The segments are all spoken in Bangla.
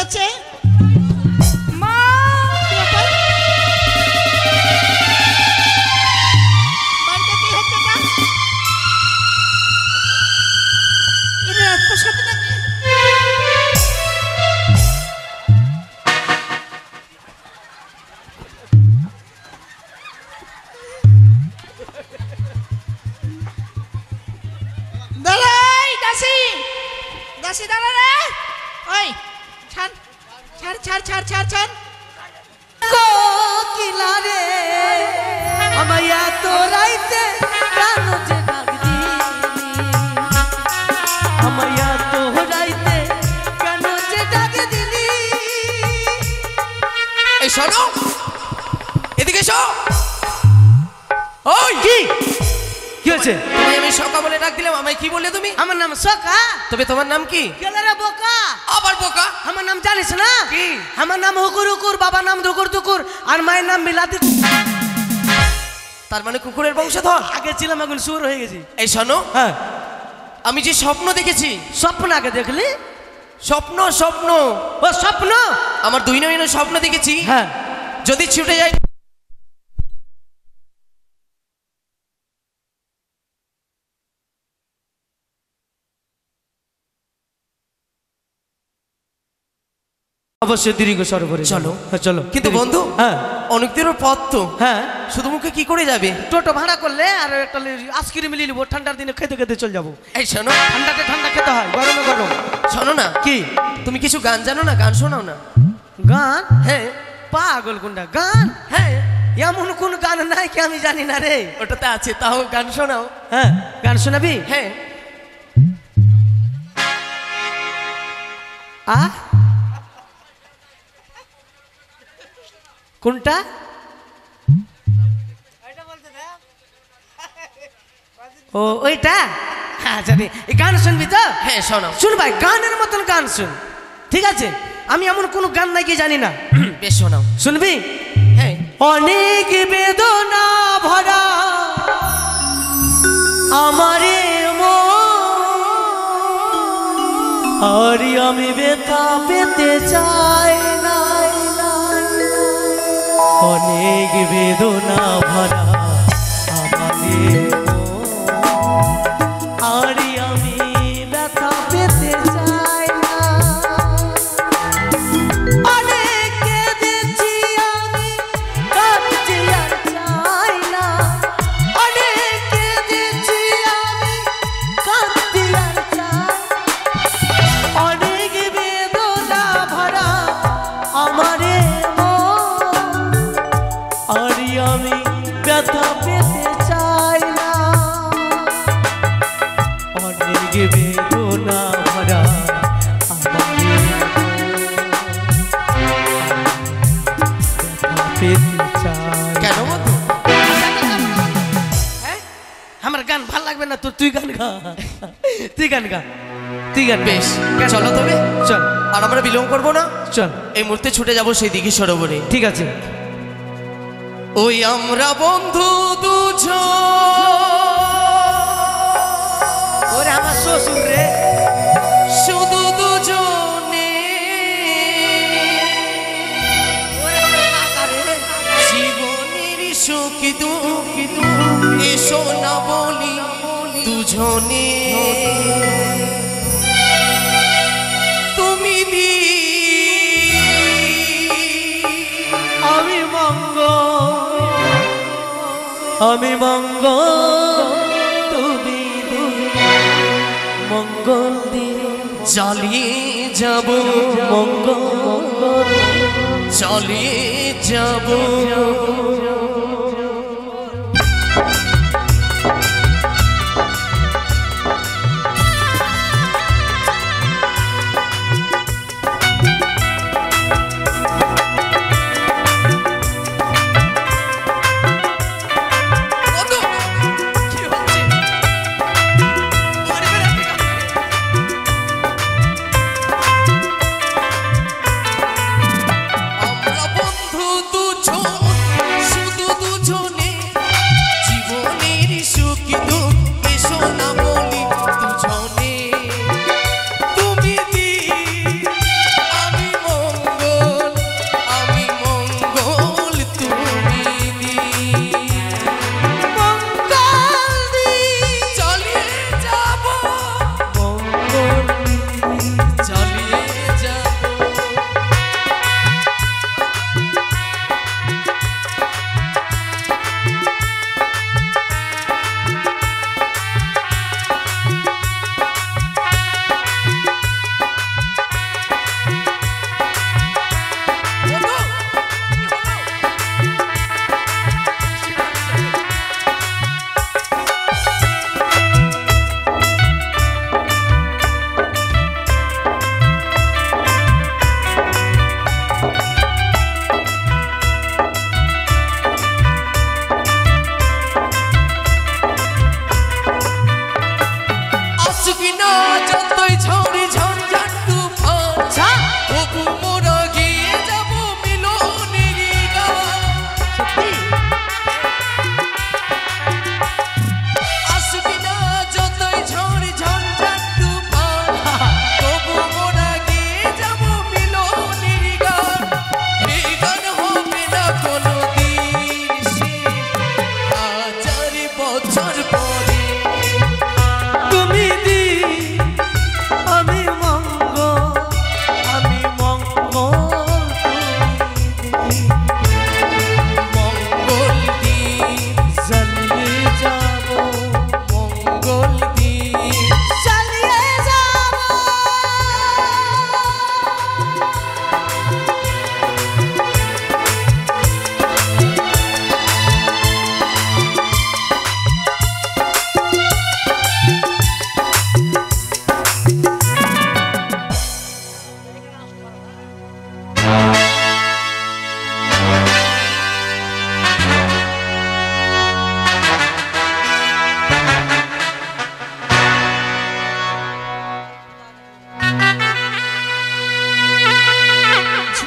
হচ্ছে? মা বাড়িতে কি হচ্ছে না? এটা রাজপ্রাসাদ নাকি? দাঁড়াই দাসী, দাসী দাঁড়া রে। ওই ছাড় ছাড় ছাড় ছাড় ছাড় ছাড়। কোকিলা রে আমায়া তোরাইতে প্রাণ যে ডাক দিলি আমায়া তোরাইতে প্রাণ যে ডাক দিলি। এই শোনো, এদিকে এসো। ওই কি কি হয়েছে? তোমায় আমি সকা বলে ডাক দিলাম, আমায় কি বললে তুমি? আমার নাম সকা। তবে তোমার নাম কি? গেলে রে বোকা। আবার বোকা? আমার নাম জানিস না? কি? আমার নাম হুকুর হুকুর, বাবার নাম দুকুর দুকুর, আর মায়ের নাম বিলাতি। তার মানে কুকুরের বংশধর? আগে ছিলাম, এখন সুর হয়ে গেছি। এই শোনো, হ্যাঁ, আমি যে স্বপ্ন দেখেছি। স্বপ্ন আগে দেখলি? স্বপ্ন স্বপ্ন ও স্বপ্ন? আমার 2 নয়নের স্বপ্ন দেখেছি। হ্যাঁ, যদি ছুটে যাই অবশ্যই দীর্ঘ সরোবরে চলো। হ্যাঁ চলো। কিন্তু বন্ধু, হ্যাঁ অনেক দূরের পথ তো, হ্যাঁ, শুধু মুখে কি করে যাবে? টোটো ভাড়া করলে আর একটা আইসক্রিম মিলিয়ে নিবো, ঠান্ডার দিনে খেতে খেতে চলে যাবো। এই শোনো, ঠান্ডাতে ঠান্ডা খেতে হয়, গরমে গরম। শোনো না, কি? তুমি কিছু গান জানো না? গান শোনাও না। গান? হ্যাঁ পাগল কোনটা গান? হ্যাঁ, এমন কোন গান নাই কি আমি জানি না রে। ওটাতে আছে, তাও গান শোনাও। হ্যাঁ, গান শোনাবি? হ্যাঁ, আ কোনটা? ও ওইটা? হ্যাঁ জানি। এই গান শুনবি তো? হ্যাঁ শোনাও। শুন ভাই, গানের মতন গান শুন, ঠিক আছে? আমি এমন কোনো গান নাই কি জানি না। বেশ শোনাও। শুনবি? হ্যাঁ। অনেক বেদনা ভরা আমারে আর আমি ব্যথা পেতে চাই না। অনেক বেদনা ভরা আমারে আর আমি ব্যথা পেতে চাই না। অনেক কেঁদেছি আমি, কাঁদছি আর চাই না। অনেক কেঁদেছি আমি, কাঁদছি আর চাই। অনেক বেদনা ভরা আমারে আর আমি ব্যথা পেতে চাই না। অনেক বেদনা ভরা আমারে ব্যথা পেতে চাই। কেন বন্ধু? হ্যাঁ? আমার গান ভাল লাগবে না তো? তুই গান গা, তুই গান গা, তুই গান। বেশ, চলো তবে। চল। আর আমরা বিলম্ব করবো না, চল। এই মুহূর্তে ছুটে যাবো সেই দিঘি সরোবরে। ঠিক আছে। ওই আমরা বন্ধু দুজন, ওরে আমার শ্বশুর রে, শুধু দুজনে, জীবনের সুখ দুঃখ এসো না বলি দুজনে। তুমি দি আমি মঙ্গ, আমি মঙ্গ, তুমি মঙ্গল দিয়ে চালিয়ে যাব, মঙ্গল মঙ্গল চালিয়ে যাব। আমরা বন্ধু দুজন, শুধু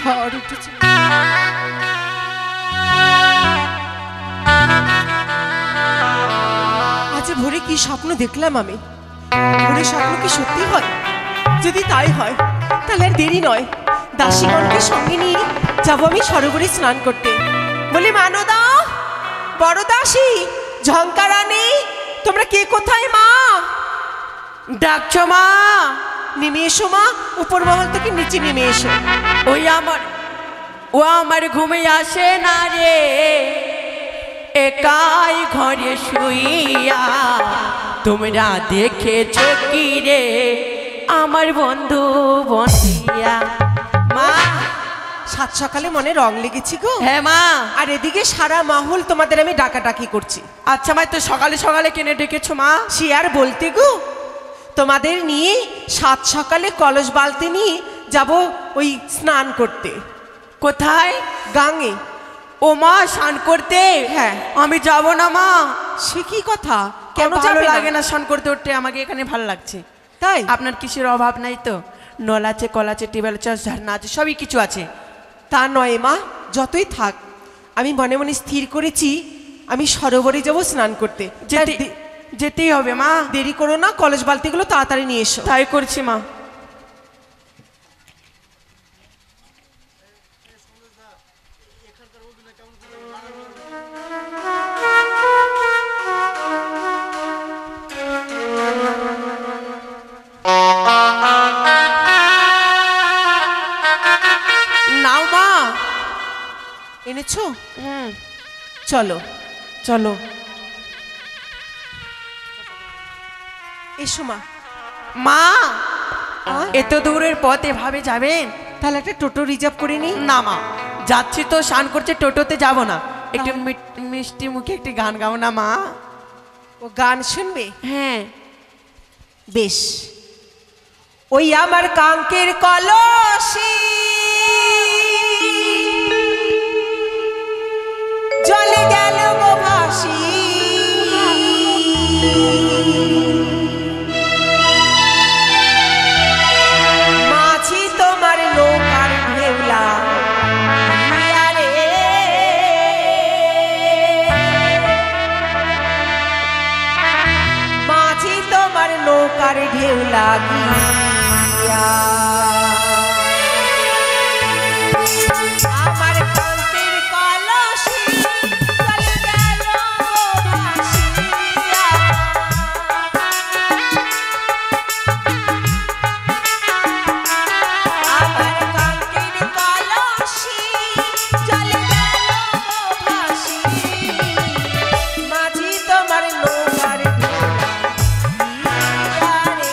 ঝড় উঠেছে। আজ ভোরে কি স্বপ্ন দেখলাম আমি? ভোরে স্বপ্ন কি সত্যি হয়? যদি তাই হয় তাহলে আর দেরি নয়, দাসীগণকে সঙ্গে নিয়ে যাবো আমি সরোবরে স্নান করতে। বলি মানদা, বড় দাসী, ঝঙ্কারানী, তোমরা কে কোথায়? মা ডাকছো মা? নেমে এসো মা, উপর মহল থেকে নিচে নেমে এসো। ও আমার ঘুমে আসে না রে, একাই ঘরে শুইয়া। তোমরা দেখেছো কি রে আমার বন্ধু বন্দিয়া? মা, সাত সকালে মনে রং লেগেছি গো। হ্যাঁ মা। আর এদিকে সারা মহল তোমাদের আমি ডাকাডাকি করছি। আচ্ছা মা, তো সকালে সকালে কেনে ডেকেছো মা? সে আর বলতে গো, তোমাদের নিয়ে সাত সকালে কলস বালতি নিয়ে যাব ওই স্নান করতে। কোথায়? গাঙে। ও মা, স্নান করতে? হ্যাঁ। আমি যাব না মা। সে কি কথা? কেন ভালো যাবে লাগে না? না স্নান করতে উঠতে, আমাকে এখানে ভালো লাগছে। তাই? আপনার কিসের অভাব নাই তো? নল আছে, কল আছে, টিউবওয়েল আছে, ঝর্ণা আছে, সবই কিছু আছে। তা নয় মা, যতই থাক, আমি মনে মনে স্থির করেছি আমি সরোবরে যাব স্নান করতে। যেতেই হবে মা। দেরি করো না, কলেজ বালতিগুলো তাড়াতাড়ি নিয়ে এসো। তাই করছি মা। নাও মা। এনেছো? হুম, চলো চলো। এসো মা। মা, আ? এত দূরের পথ এভাবে যাবেন? তাহলে একটা টোটো রিজার্ভ করে নিই। না মা, যাচ্ছি তো স্নান করছে, টোটোতে যাব না। একটু মিষ্টি মুখে একটি গান গাও না মা। ও গান শুনবে? হ্যাঁ। বেশ, ওই আমার কাঙ্কের কলসি জলে গেল গো ভাসি, মাঝি তোমার নৌকার ঢেউলা রে, মাঝি তোমার নৌকার ঢেউ লাগিয়া। আমার কান্তের কলসি চলে গেল ভাসিয়া। আমার কান্তের কলসি চলে গেল ভাসি, মাঝি তোমার নৌকার ঢেউ লাগিয়া রে।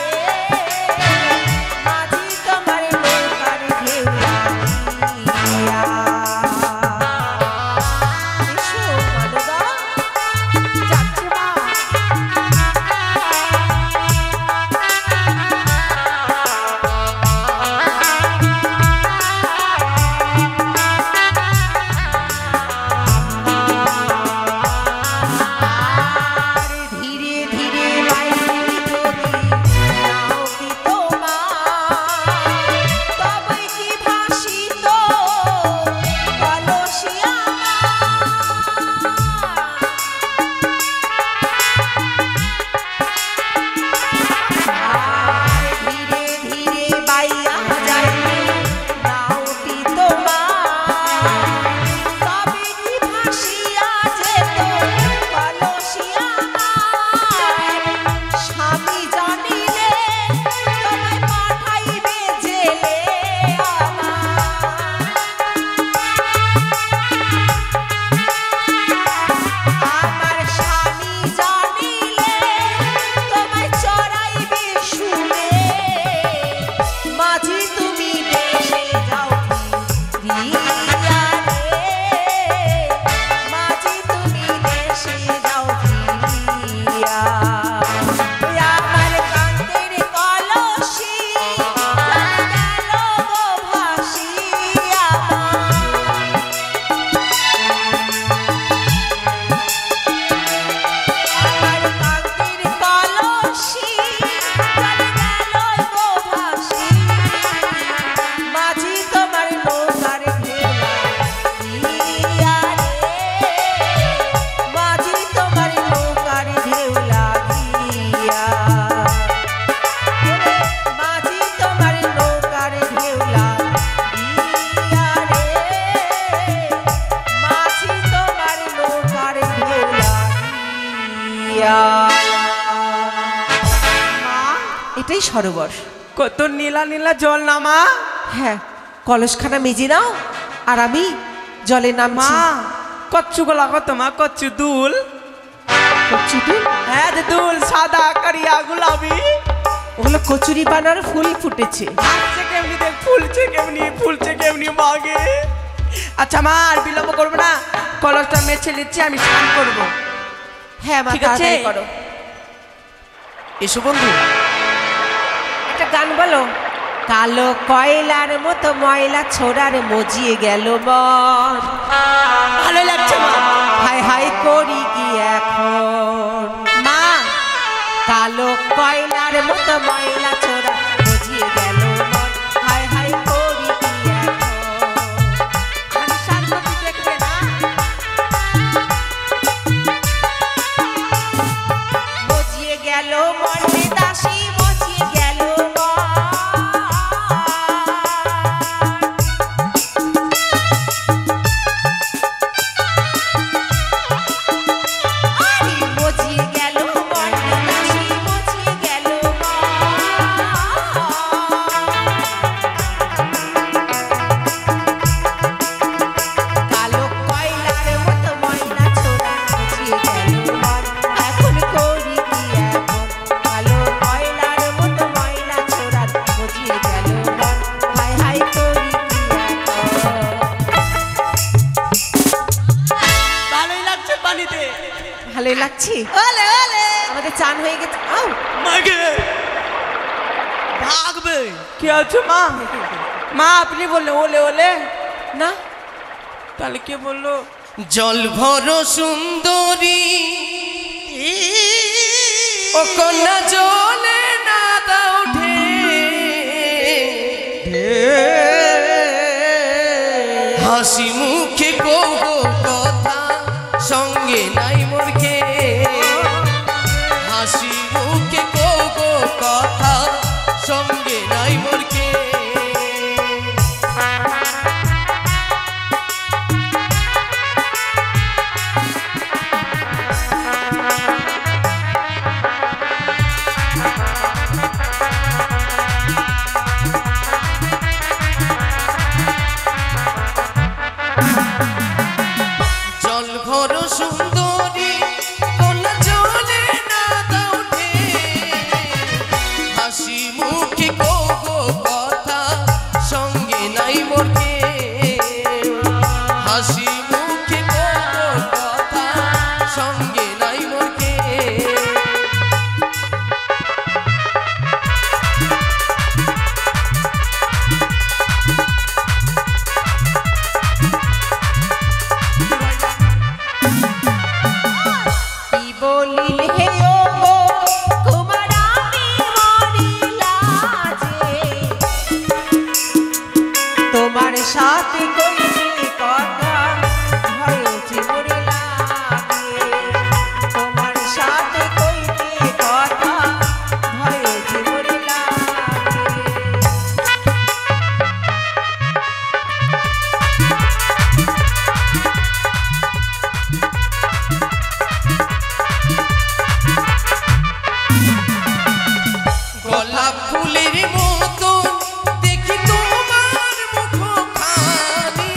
পাশেই সরোবর। কত নীলা নীলা জল না মা? হ্যাঁ, কলসখানা মেজে নাও আর আমি জলে মা নামছি। কচ্ছু গোলা কত মা? কচ্ছু দুল? কচু দুল? হ্যাঁ যে দুল, সাদা কারিয়া গোলাপি। ওগুলো কচুরি বানার ফুল ফুটেছে। ফুলছে কেমনি দেখ, ফুলছে কেমনি, ফুলছে কেমনি মাগে। আচ্ছা মা আর বিলম্ব করবো না, কলসটা মেছে নিচ্ছি, আমি স্নান করবো। হ্যাঁ মা, ঠিক আছে। তাড়াতাড়ি করো। এসো বন্ধু। একটা গান বলো। কালো কয়লার মতো ময়লা ছোড়ার মজিয়ে গেল মন, ভালো লাগছে মা। হাই হাই করি কি এখন মা কালো কয়লার মতো ময়লা ছোড়া মজিয়ে গেল মন, হাই হাই করি কি এখন। আমি স্নান করতে দেখবে না? মজিয়ে গেল মন রে দাসী, মজিয়ে গেল মন। আরে মজিয়ে গেল মন রে দাসী, মজিয়ে গেল মন। কালো কয়লার মতো ময়লা ছোড়া মজিয়ে গেল মন, এখন করি কি এখন। কালো কয়লার মতো ময়লা ছোড়া মজিয়ে গেল মন, হাই হাই করি কি এখন। ভালোই লাগছে পানিতে। ভালোই লাগছে। ওলে ওলে আমাদের চান হয়ে গেছে। আও মাগে ভাগবে। কি আছে মা? মা আপনি বললে ওলে ওলে না, তাহলে কে বললো? জল ভর সুন্দরী ও কন্যা জলে না দাও হাসি মুখে কহো কথা সঙ্গে নাই মোরকে হাসি মুখে কহো কথা সঙ্গে নাই মোরকে জল ভর সুন্দরী কন্যা জলে না দাও হাসি মুখে কহো কথা সঙ্গে নাই মোরকে হাসি মুখে কহো কথা সঙ্গে নাই মোরকে কি বলিল হে ও গো তোমার আমি মরিলা যে, তোমার সাথে কইতে কথা ভয়ছে মরে লাগে। তোমার সাথে কইতে কথা ভয়ছে মরে লাগে। গোলাপ ফুলের মতো দেখি তোমার মুখখানি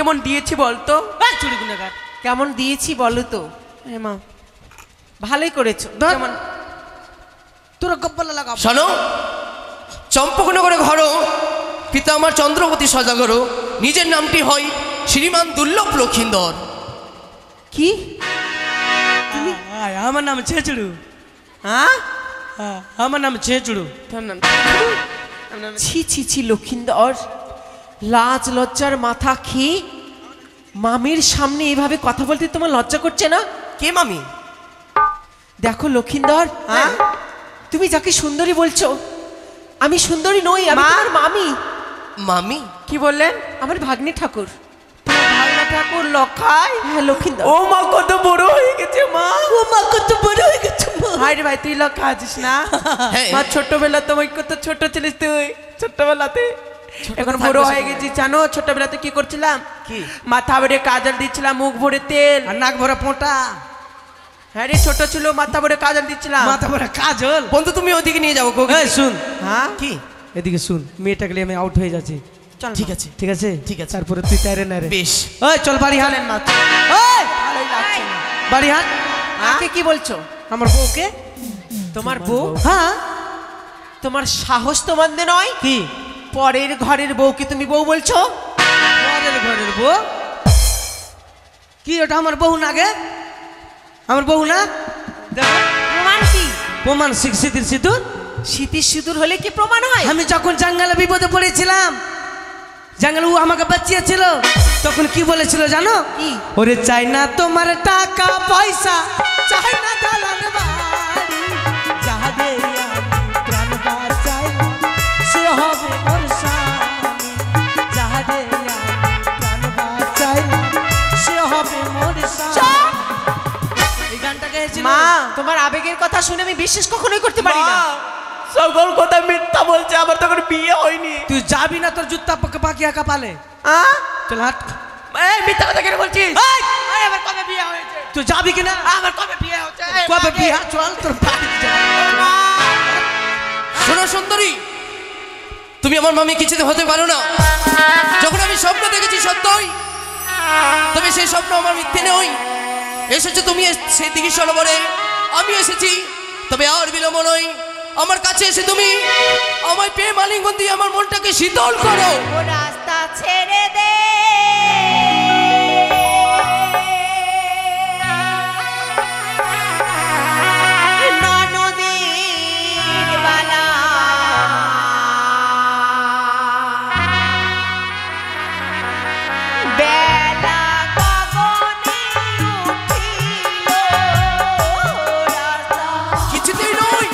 কেমন দিয়েছি বলতো? চুরি গুনেগার। কেমন দিয়েছি বলো তো? এ মা ভালোই করেছো। ধর। কেমন? তোরা গব্বলা লাগা। শোনো, চম্পকনগরে ঘর, পিতা আমার চন্দ্রবতী সজাগর, নিজের নামটি হয় শ্রীমান দুর্লভ লক্ষিন্দর। কি? আমার নাম ছেচুড়ু। হ্যাঁ আমার নাম ছেচুড়ু। তোর নাম ছি ছি ছি লক্ষিন্দর, লাজ লজ্জার মাথা খেয়ে মামির সামনে এভাবে কথা বলতে তোমার লজ্জা করছে না? কে মামি? দেখো লক্ষিন্দর, হ্যাঁ? তুমি যাকে সুন্দরী বলছো, আমি সুন্দরী নই, আমি মা? তোমার মামি। মামি? কি বললেন? আমার ভাগ্নে ঠাকুর। ভাগনা ঠাকুর লক্ষাই? হ্যাঁ লক্ষিন্দর। ও মা কত বড় হয়ে গেছে মা। ও মা কত বড় হয়ে গেছে মা। ভাই রে ভাই, তুই লক্ষা আছিস না? হ্যাঁ। মা ছোটবেলা তোমায় কত ছোট ছিলিস তুই, ছোটবেলাতে। এখন বড় হয়ে গেছি জানো, ছোটবেলাতে কি করছিলাম? কি? মাথা ভরে কাজল দিচ্ছিলাম, মুখ ভরে তেল। আর নাক ভরা পোঁটা, হ্যাঁ রে, ছোট ছিল মাথা ভরে কাজল দিচ্ছিলাম। মাথা ভরা কাজল। বন্ধু তুমি ওদিকে নিয়ে যাবো। এই শুন, হ্যাঁ কি? এদিকে শুন, মেয়েটাকে নিয়ে আমি আউট হয়ে যাচ্ছি। চল ঠিক আছে, ঠিক আছে? ঠিক আছে। তারপরে তুই তাইরে না রে। বেশ। ওই চল বাড়ি হাট। চলেন মা। ওই ভালোই লাগছে না। বাড়ি হাট। কাকে কি বলছো? আমার বউকে। তোমার বউ? হ্যাঁ। তোমার সাহস তো মন্দ নয়, কি? পরের ঘরের বউকে তুমি বউ বলছো? পরের ঘরের বউ? কি ওটা আমার বউ না গে? আমার বউ না? প্রমাণ কি? প্রমাণ শিক্ষিতির সিঁদুর। শীতের সিঁদুর হলে কি প্রমাণ হয়? আমি যখন জঙ্গলে বিপদে পড়েছিলাম, জঙ্গল ও আমাকে বাঁচিয়েছিল, তখন কি বলেছিল জানো? কি? ওরে চাই না তোমার টাকা পয়সা, চাই না দালান বাড়ি, যাহা দিয়ে আমি প্রাণ বাঁচাইলাম, সে হবে মোর স্বামী। যাহা দিয়ে আমি প্রাণ বাঁচাইলাম, সে হবে মোর স্বামী। এই গানটা গেয়েছিল মা, তোমার আবেগের কথা শুনে আমি বিশ্বাস কখনোই করতে পারি না। মা, সকল কথা মিথ্যা বলছে, আমার তখন বিয়ে হয়নি। তুই যাবি না তোর জুতা পাকি একা পালে। হ্যাঁ? চল হাট। এই মিথ্যা কথা কেন বলছিস? এই! এই, আমার কবে বিয়ে হয়েছে? তুই যাবি কিনা? আমার কবে বিয়ে হচ্ছে? এই, কবে মাকে- বিয়া? চল তোর বাড়িতে যা। মা! শোনো সুন্দরী, তুমি আমার মামি কিছুতে হতে পারো না। যখন আমি স্বপ্ন দেখেছি সত্যই, তবে সেই স্বপ্ন আমার মিথ্যে নয়। এসেছো তুমি সেই দিকে সরোবরে, আমি এসেছি, তবে আর বিলম্ব নয়। আমার কাছে এসে তুমি আমায় প্রেম আলিঙ্গন দিয়ে আমার মনটাকে শীতল করো। ও রাস্তা ছেড়ে দে, নদীর বালা, বেলা গগনে উঠিল, রাস্তা কিছুতেই নয়।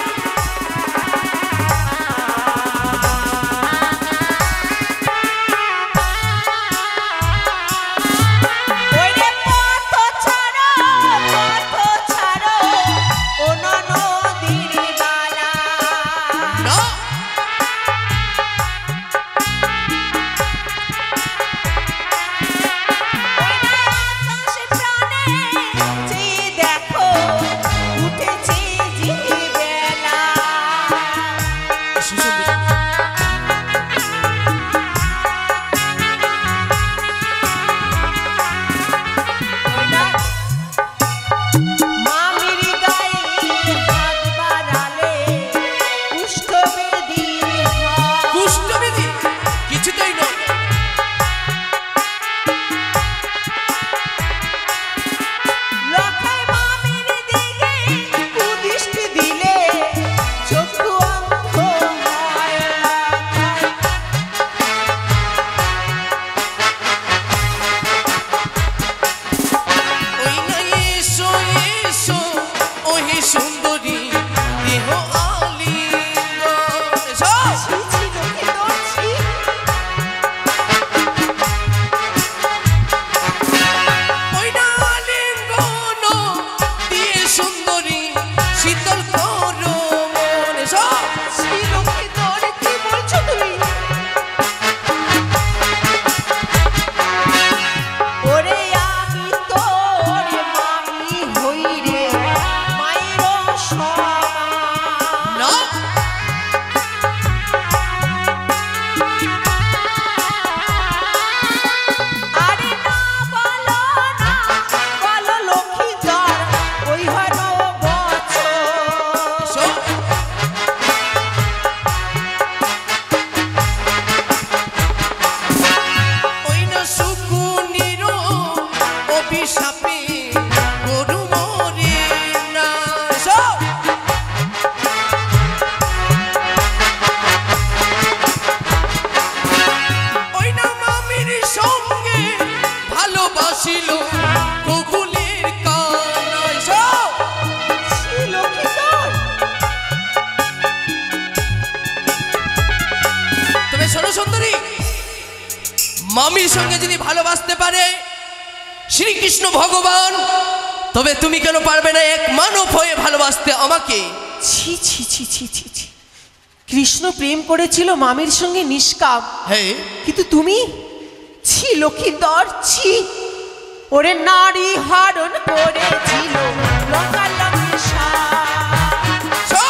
অভিশাপে গরু মরে না। এসো। ওই না মামির সঙ্গে ভালোবাসিল গোকুলের কানা। এসো। তবে শোনো সুন্দরী, মামির সঙ্গে যদি ভালোবাসতে পারে শ্রীকৃষ্ণ ভগবান, তবে তুমি কেন পারবে না এক মানব হয়ে ভালোবাসতে আমাকে? ছি ছি ছি ছি ছি ছি, কৃষ্ণ প্রেম করেছিল মামির সঙ্গে নিষ্কাম, হ্যাঁ, কিন্তু তুমি, ছি লক্ষিন্দর ছি, ওরে নারী হরণ করেছিল লোকালয়ে সাপ। শো।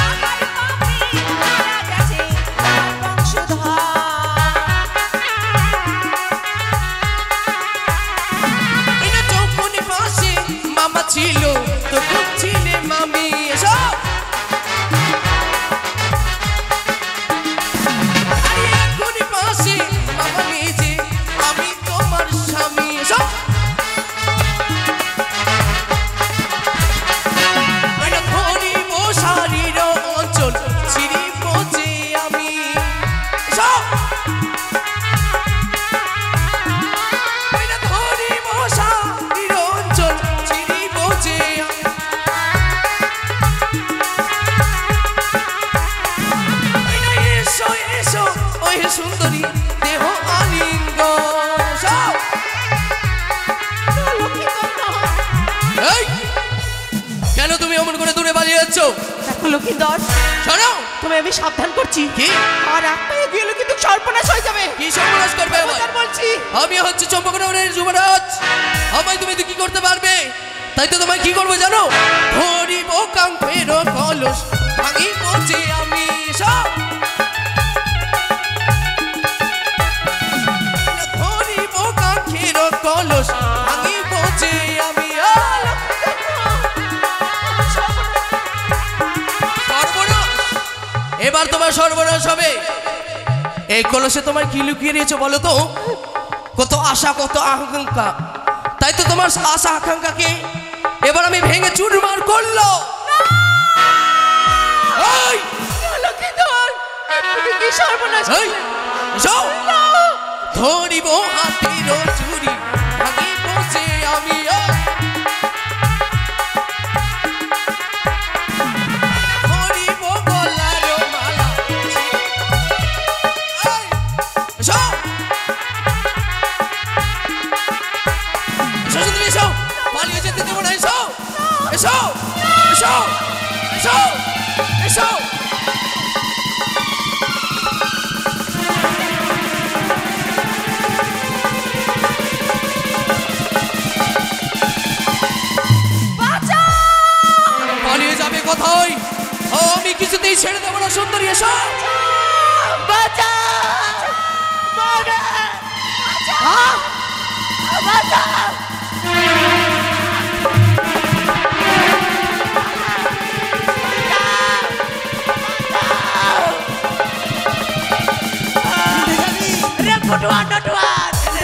আমার মামি মারা গেছে, তার বংশধর। এটা যখন পাশে মামা ছিল তখন ছিলে মামি। এসো। আরে এখন পাশে মামা নিজে, আমি তোমার স্বামী। এসো। এটা ধরি মশারির অঞ্চল ছিড়ি পচে আমি। এসো। ধরি মশারির অঞ্চল ছিড়ি পচে আমি। এসো এসো ওই সুন্দরী দেহ আলিঙ্গন। এসো। এই, কেন তুমি অমন করে দূরে পালিয়ে যাচ্ছ? দেখো লক্ষিন্দর, শোনো। তুমি আমি সাবধান করছি, কি? আর এক পায়ে গেলে কিন্তু সর্বনাশ হয়ে যাবে। কি সর্বনাশ করবে আমার? খবরদার বলছি। আমি হচ্ছে চম্পকনগরের যুবরাজ, আমায় তুমি কি করতে পারবে? তাই তো তোমায় কি করবো জানো? ধরিব কাঙ্ক্ষের কলস ভাঙি পচে আমি। সব ধরিব কাঙ্ক্ষের কলস ভাঙি পচে আমি। সর্বনাশ, এবার তোমার সর্বনাশ হবে। এই কলসে তোমার কি লুকিয়ে রয়েছে বলো তো? কত আশা, কত আকাঙ্ক্ষা। তাই তো তোমার আশা আকাঙ্ক্ষাকে এবার আমি ভেঙে চুরমার করলো। এই, লক্ষিন্দর, তুমি কি সর্বনাশ এই, করলে? এসো। ধরিব হাতির চুরি ভাঙি পচে আমি। ধরিব গলার মালা। এই, এসো। এসো সুন্দরী, এসো। পালিয়ে যেতে দেবো না। এসো এসো এসো এসো এসো। পালিয়ে যাবে কোথায়? আমি কিছুতেই ছেড়ে দেবো না সুন্দরী। এসো।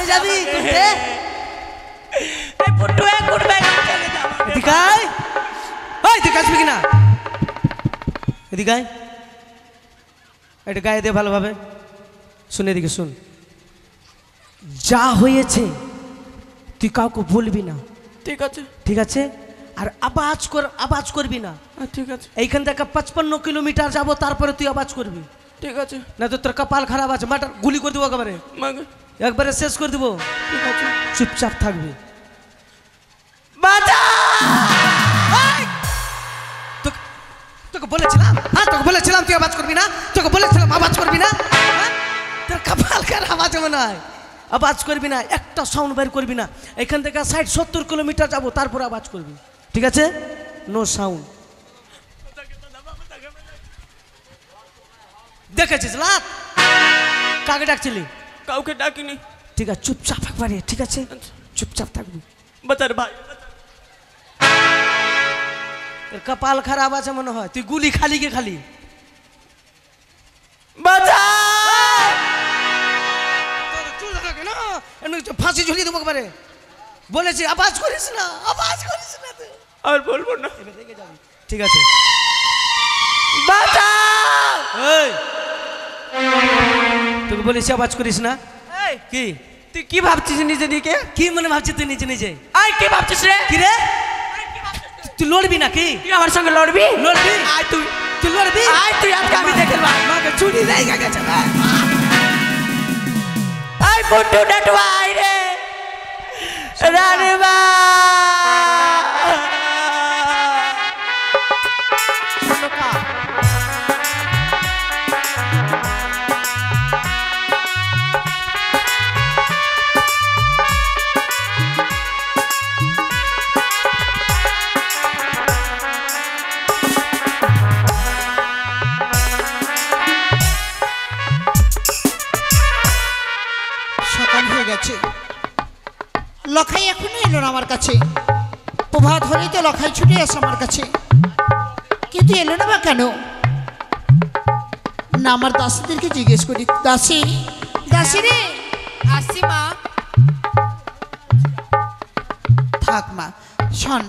যাবি ঘুরতে? এদিকে আয়। ওই, এদিকে আসবি কিনা? এদিকে আয়। এটা গায়ে দে ভালোভাবে। শুন, এদিকে শুন। যা হয়েছে তুই কাউকে বলবি না, ঠিক আছে, ঠিক আছে? আর আওয়াজ করবি না। ঠিক আছে, এইখান থেকে 55 কিলোমিটার যাবো, তারপরে তুই আওয়াজ করবি, ঠিক আছে। না তো তোর কপাল খারাপ আছে। মাটার গুলি করে দেবো একেবারে, মাগে, একবারে শেষ করে দেবো। ঠিক আছে। চুপচাপ থাকবি। বাঁচা! তোকে বলেছিলাম, হ্যাঁ তোকে বলেছিলাম তুই আওয়াজ করবি না, তোকে বলেছিলাম আওয়াজ করবি না। হ্যাঁ? তোর কপাল খারাপ আওয়াজ মনে হয়। আওয়াজ করবি না, একটা সাউন্ড বের করবি না। এখান থেকে 60-70 কিলোমিটার যাবো, তারপর আওয়াজ করবি, ঠিক আছে? No sound. দেখেছিস লাত? কাকে ডাকছিলি? কাউকে ডাকিনি। ঠিক আছে, চুপচাপ একবারে, ঠিক আছে? চুপচাপ থাকবি। বাতার ভাই, তোর কপাল খারাপ আছে মনে হয়, তুই গুলি খালি কে খালি। বাঁচা! এমনি ফাঁসি ঝুলিয়ে দেবো একবারে বলেছি আওয়াজ করিস না তুই আর বলবো না। ঠিক আছে বাঁচাও! এই তোকে বলেছি আওয়াজ করিস না এই, কি তুই কি ভাবছিস নিজে দিকে? কি মনে ভাবছিস তুই নিজে নিজে আয় কি ভাবছিস রে? কি রে তুই লড়বি নাকি তুই আমার সঙ্গে লড়বি? লড়বি? আয় তুই, তুই লড়বি আয় তুই, আজকে আমি দেখে নেবো। আমাকে চুরি লেগে গেছে আয় বন্ধু ডাটুয়া আয় রে রানীমা। সকাল হয়ে গেছে, লখাই এখনো এলো না আমার কাছে। প্রভাত হলেই তো লখাই ছুটে আসে আমার কাছে, কিন্তু এলো না বা কেন? না আমার দাসীদেরকে জিজ্ঞেস করি। দাসী, দাসী রে। আসি মা। থাক মা, শোন,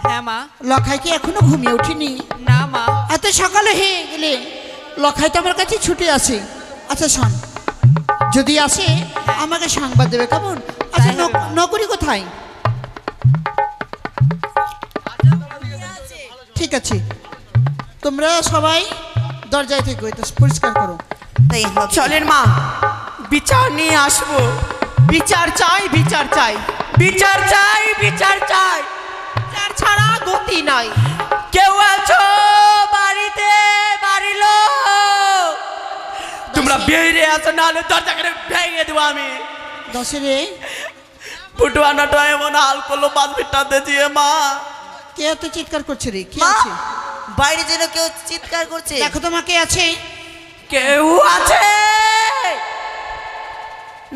হ্যাঁ মা। লখাই কি এখনো ঘুমিয়ে উঠিনি? না মা। এত সকালে হয়ে গেলে লখাই তো আমার কাছে ছুটে আসে। আচ্ছা শোন, যদি আসে আমাকে সংবাদ দেবে, কেমন? আচ্ছা নকরি কোথায়? ঠিক আছে, তোমরা সবাই দরজায় থেকে এটা পরিষ্কার করো। তাই হবে। চলেন মা, বিচার নিয়ে আসবো। বিচার চাই, বিচার চাই, বিচার চাই, বিচার চাই। বিচার ছাড়া গতি নাই। কেউ আছো বাড়িতে? বাড়ির লোক তোমরা বেরিয়ে আসো, নাহলে দরজা করে ভেঙে দেবো আমি। দশে রে, ফুটুয়া নাটুয়া এমন হাল করলো বাদ ভিটাতে দিয়ে মা। কে এত চিৎকার করছে রে? কে আছে? বাইরে যেন কেউ চিৎকার করছে। দেখো তোমার কে আছে? কেউ আছে?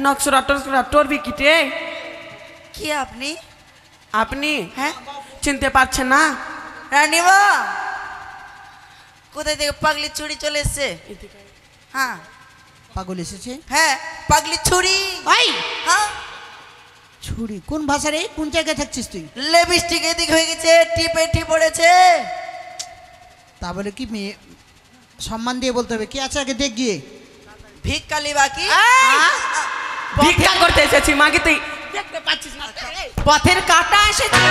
নকশরা টকশরা তোর বিকিটে কি আপনি? আপনি হ্যাঁ চিনতে পারছেন না? রানীমা, কোথায় থেকে পাগলি ছুরি চলে এসছে? হ্যাঁ পাগল এসেছে? হ্যাঁ, পাগলি ছুরি। ওই হ্যাঁ, ছুরি কোন ভাষা রে? কোন জায়গায় থাকছিস তুই? লিপস্টিক এদিক হয়ে গেছে, টিপে টি পড়েছে। তা বলে কি মেয়ে সম্মান দিয়ে বলতে হবে? কে আছে আগে দেখ গিয়ে। ভিক্ষালি বাকি। ভিক্ষা করতে এসেছি মাকে, তুই দেখতে পাচ্ছিস না? পথের কাটা এসেছে।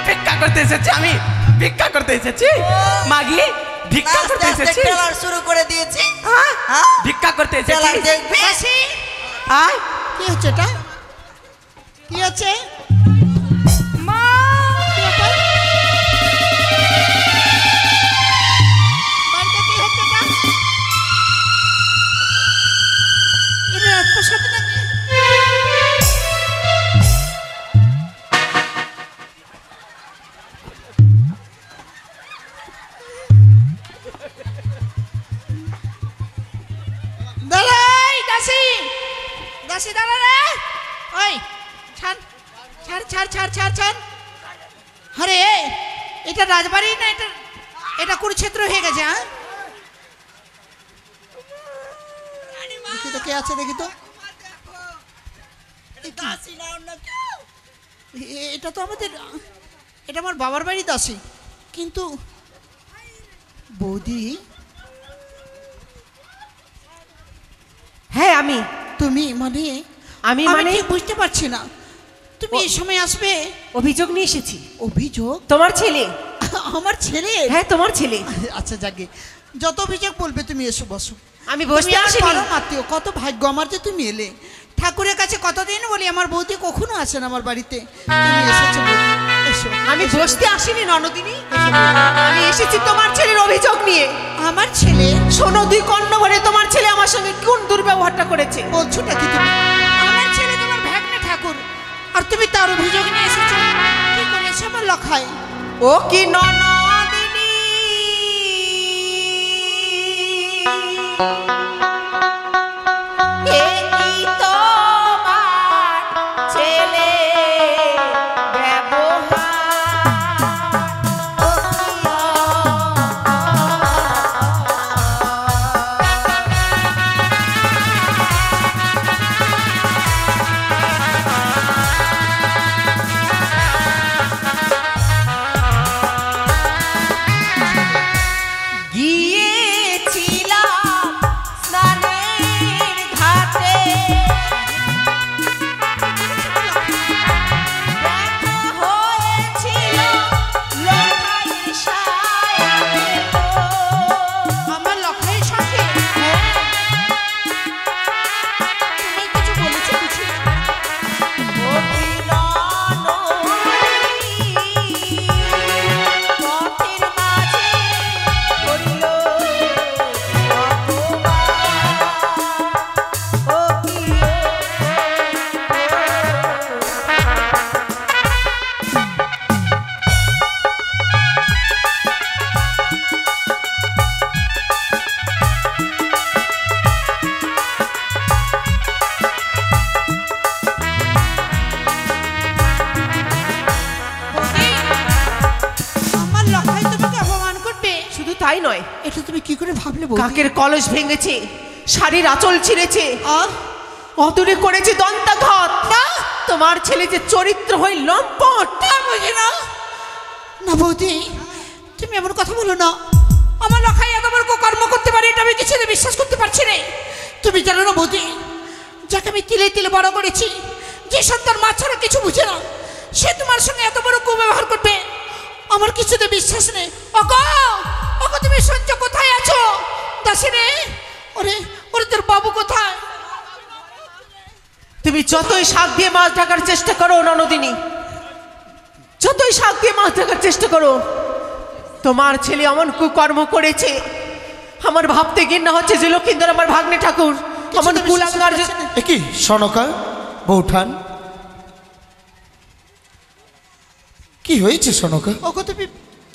ভিক্ষা করতে এসেছি আমি, ভিক্ষা করতে এসেছি মাগি, ভিক্ষা আস্তে করতে আস্তে এসেছি। ট্রেলার শুরু করে দিয়েছি। হ্যাঁ? হ্যাঁ? ভিক্ষা করতে ট্রেলার এসেছি। দেখবি? আয় কি হচ্ছে এটা? কি হচ্ছে? মা, বাড়িতে কি হচ্ছে এটা? এটা রাজপ্রাসাদে নাকি? দাঁড়াই, দাসী, দাসী দাঁড়া রে। ওই ছাড় ছাড় ছাড় ছাড় ছাড় ছাড়। আরে এটা রাজবাড়ি না, এটা এটা কুরুক্ষেত্র হয়ে গেছে। হ্যাঁ, দেখি তো কে আছে, দেখি তো। এটা তো আমাদের, এটা আমার বাবার বাড়ি দাসী, কিন্তু বৌদি হ্যাঁ আমি, তুমি মানে আমি মানে ঠিক বুঝতে পারছি না। তুমি এই সময় আসবে? অভিযোগ নিয়ে এসেছি। অভিযোগ? তোমার ছেলে। আমার ছেলে? হ্যাঁ তোমার ছেলে। আচ্ছা যাকে যত অভিযোগ বলবে তুমি এসো, বসো। আমি তুমি বসতে আমার আসিনি। পরম আত্মীয়, কত ভাগ্য আমার যে তুমি এলে। ঠাকুরের কাছে কতদিন বলি আমার বৌদি কখনো আসেন আমার বাড়িতে, তুমি এসেছো বৌদি, এসো। আমি বসতে আসিনি ননদিনী, আমি এসেছি তোমার ছেলের অভিযোগ নিয়ে। আমার ছেলে? শোনো, দুই কর্ণবরে তোমার ছেলে আমার সঙ্গে কোন দুর্ব্যবহারটা করেছে। বলছোটা কি তুমি? আমার ছেলে তোমার ভাগ্নে ঠাকুর, আর তুমি তার অভিযোগ নিয়ে এসেছো? কি করেছে আমার লখায়? ও কি ননদিনী, এ কি তোমার ছেলে ব্যবহার, ও কি করে ভাবলে বৌদি? কাকের কলস ভেঙেছে, শাড়ির আঁচল ছিঁড়েছে, আহ, অদূরে করেছে দন্তাঘাত। না তোমার ছেলে যে চরিত্র হয়ে লম্পট। তা বুঝি না। না বৌদি, তুমি এমন কথা বলো না। আমার লখাই এত বড় কর্ম করতে পারে এটা আমি কিছুতে বিশ্বাস করতে পারছি না। তুমি জানো না বৌদি, যাকে আমি তিলে তিলে বড় করেছি, যে সন্তান মা ছাড়া কিছু বুঝে না, সে তোমার সঙ্গে এত বড় কুব্যবহার করবে আমার কিছুতে বিশ্বাস নেই। ওগো ওগো, তুমি শুনছো? কোথায় আছো দাসী রে? ওরে ওরে, তোর বাবু কোথায়? তুমি যতই শাক দিয়ে মাছ ঢাকার চেষ্টা করো ননদিনী, যতই শাক দিয়ে মাছ ঢাকার চেষ্টা করো, তোমার ছেলে এমন কুকর্ম করেছে আমার ভাবতে ঘৃণা হচ্ছে যে লক্ষিন্দর আমার ভাগ্নে ঠাকুর এমন কুলাঙ্গার। কি সনকা বৌঠান, কি হয়েছে সনকা? ওগো তুমি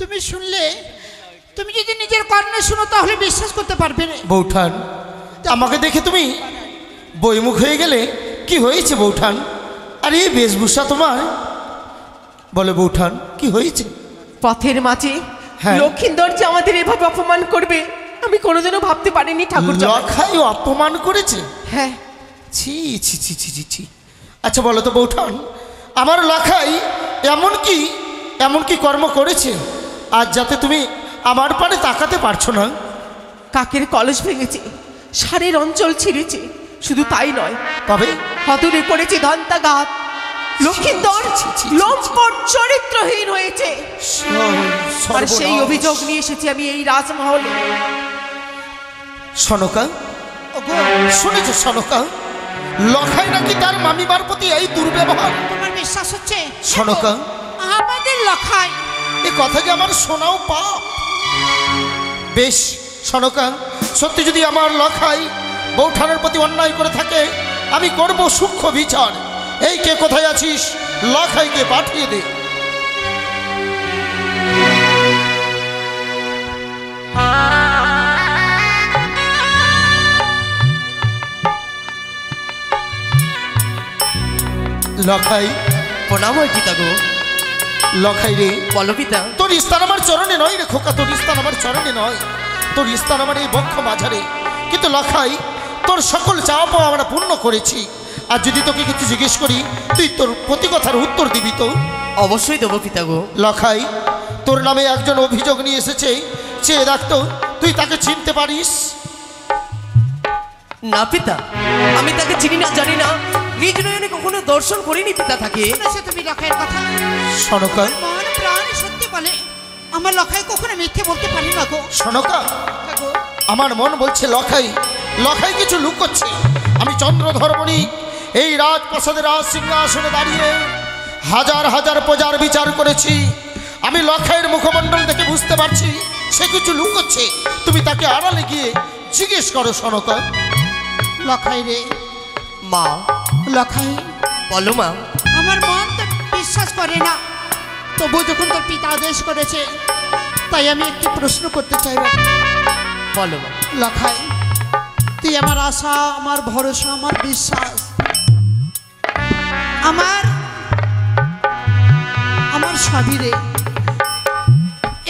তুমি শুনলে, তুমি যদি নিজের কর্ণে শুনো তাহলে বিশ্বাস করতে পারবে না। বৌঠান, আমাকে দেখে তুমি বইমুখ হয়ে গেলে? কি হয়েছে বৌঠান? আরে এই বেশভূষা তোমার, বলে বৌঠান কি হয়েছে? পথের মাঝে হ্যাঁ। লক্ষিন্দর যে আমাদের এভাবে অপমান করবে আমি কোনোদিনও ভাবতে পারিনি ঠাকুর। লখাই অপমান করেছে? হ্যাঁ। ছি ছি ছি ছি ছি ছি। আচ্ছা বলো তো বৌঠান, আমার লখাই এমন কি কর্ম করেছে আজ যাতে তুমি আমার পানে তাকাতে পারছো না? কাকের কলস ভেঙেছে, শাড়ির অঞ্চল ছিঁড়েছে, শুধু তাই নয়, তবে হদুরে করেছে দন্তাঘাত। লক্ষিন্দর লম্পট চরিত্রহীন হয়েছে, আর সেই অভিযোগ নিয়ে এসেছি আমি এই রাজমহলে। সনকা, শুনেছো সনকা, লখাই নাকি তার মামিমার প্রতি এই দুর্ব্যবহার? তোমার বিশ্বাস হচ্ছে? সনকা, আমাদের লখাই। এ কথা যে আমার শোনাও পাপ। বেশ সনকা, সত্যি যদি আমার লখাই বৌঠানের প্রতি অন্যায় করে থাকে, আমি করব সূক্ষ্ম বিচার। এই কে কোথায় আছিস, লখাইকে পাঠিয়ে দে। লখাই, প্রণাম হয় পিতা গো। লখাই রে, বলো পিতা। তোর স্থান আমার চরণে নয় রে খোকা, তোর স্থান আমার চরণে নয়, তোর স্থান আমার এই বক্ষ মাঝারে। কিন্তু লখাই, তোর সকল চাওয়া পাওয়া আমরা পূর্ণ করেছি। আর যদি তোকে কিছু জিজ্ঞেস করি, তুই তোর প্রতি কথার উত্তর দিবি তো? অবশ্যই দেবো পিতা গো। লখাই, তোর নামে একজন অভিযোগ নিয়ে এসেছে, চেয়ে রাখতো, তুই তাকে চিনতে পারিস? না পিতা, আমি তাকে চিনি না, জানি না, নিজ নয়নে কখনো দর্শন করিনি পিতা তাকে। শুনেছো তুমি লখাইয়ের কথা? সনকা, মন প্রাণ সত্যি বলে, আমার লখাই কখনো মিথ্যে বলতে পারি না গো। সনকা, আমার মন বলছে লখাই কিছু লুকোচ্ছে। আমি চন্দ্রধর্মণি এই রাজপ্রাসাদের রাজ সিংহাসনে দাঁড়িয়ে হাজার হাজার প্রজার বিচার করেছি। আমি লখাইয়ের মুখমণ্ডল দেখে বুঝতে পারছি সে কিছু লুকোচ্ছে। তুমি তাকে আড়ালে গিয়ে জিজ্ঞেস করো সনকা। লখাই রে, মা। লখাই, বলো মা। আমার মন তো বিশ্বাস করে না, তবু যখন তোর পিতা আদেশ করেছে তাই আমি একটি প্রশ্ন করতে চাই। বলো মা। লখাই, তুই আমার আশা, আমার ভরসা, আমার বিশ্বাস, আমার সবই রে।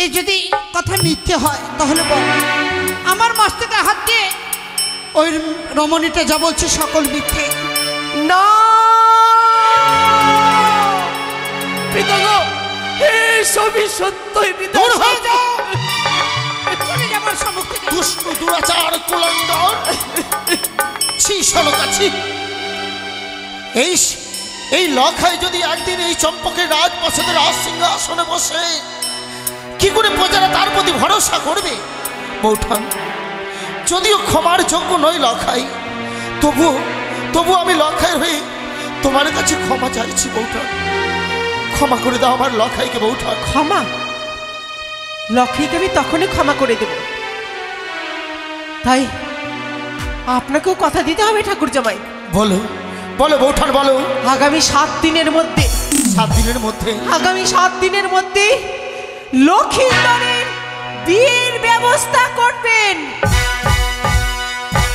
এই যদি কথা মিথ্যে হয় তাহলে বল, আমার মস্তকে হাত দিয়ে ওই রমণীটা যা বলছে সকল মিথ্যে। না পিতা গো, এই সবই সত্যই পিতা। দূর হয়ে যাও, চলে যা আমার সম্মুখ থেকে। দুষ্ট দুরাচার কুলাঙ্গার। ছি সনকা, ছি। এই লখাই যদি একদিন এই চম্পকের রাজপ্রাসাদের রাজ সিংহাসনে বসে, কি করে প্রজারা তার প্রতি ভরসা করবে? বৌঠান, যদিও ক্ষমার যোগ্য নয় লখাই, তবু আমি লখাইয়ের হয়ে তোমার কাছে ক্ষমা চাইছি বৌঠান। ক্ষমা করে দাও আমার লখাইকে বৌঠান। ক্ষমা? লক্ষ্মীকে আমি তখনই ক্ষমা করে দেব। তাই আপনাকেও কথা দিতে হবে ঠাকুর জামাই। বলো বলো বৌঠান, বলো। আগামী 7 দিনের মধ্যে, 7 দিনের মধ্যে? আগামী 7 দিনের মধ্যে লক্ষিন্দরের বিয়ের ব্যবস্থা করবেন।